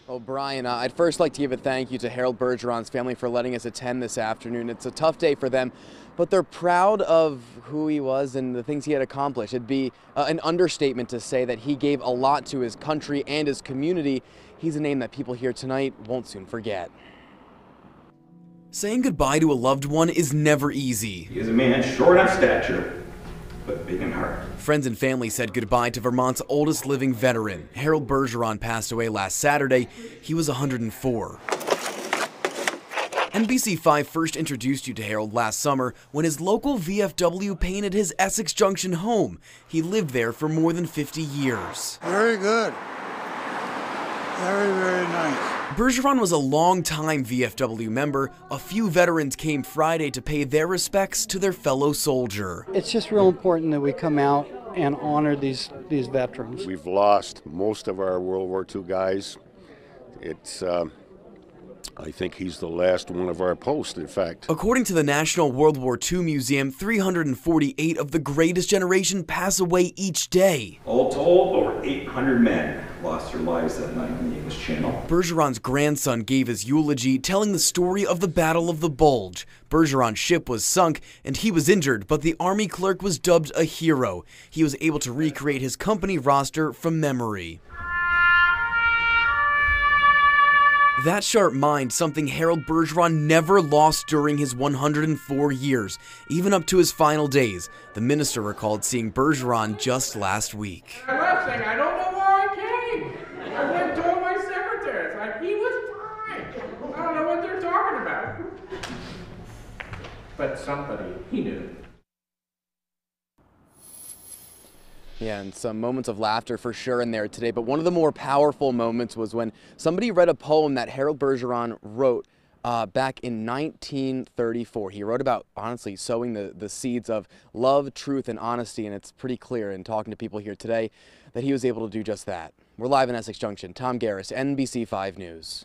Well, Brian, I'd first like to give a thank you to Harold Bergeron's family for letting us attend this afternoon. It's a tough day for them, but they're proud of who he was and the things he had accomplished. It'd be an understatement to say that he gave a lot to his country and his community. He's a name that people here tonight won't soon forget. Saying goodbye to a loved one is never easy. He is a man short on stature, but big in heart. Friends and family said goodbye to Vermont's oldest living veteran. Harold Bergeron passed away last Saturday. He was 104. NBC5 first introduced you to Harold last summer when his local VFW painted his Essex Junction home. He lived there for more than 50 years. Very good. Very, very nice. Bergeron was a long-time VFW member. A few veterans came Friday to pay their respects to their fellow soldier. It's just real important that we come out and honor these veterans. We've lost most of our World War II guys. I think he's the last one of our post, in fact. According to the National World War II Museum, 348 of the greatest generation pass away each day. All told, over 800 men lost their lives that night in the English Channel. Bergeron's grandson gave his eulogy, telling the story of the Battle of the Bulge. Bergeron's ship was sunk and he was injured, but the Army clerk was dubbed a hero. He was able to recreate his company roster from memory. That sharp mind, something Harold Bergeron never lost during his 104 years, even up to his final days. The minister recalled seeing Bergeron just last week. I left saying, I don't know why I came. I went and told my secretary, like, he was fine. I don't know what they're talking about. But somebody, he knew. Yeah, and some moments of laughter for sure in there today, but one of the more powerful moments was when somebody read a poem that Harold Bergeron wrote back in 1934. He wrote about, honestly, sowing the seeds of love, truth, and honesty, and it's pretty clear in talking to people here today that he was able to do just that. We're live in Essex Junction. Tom Garris, NBC5 News.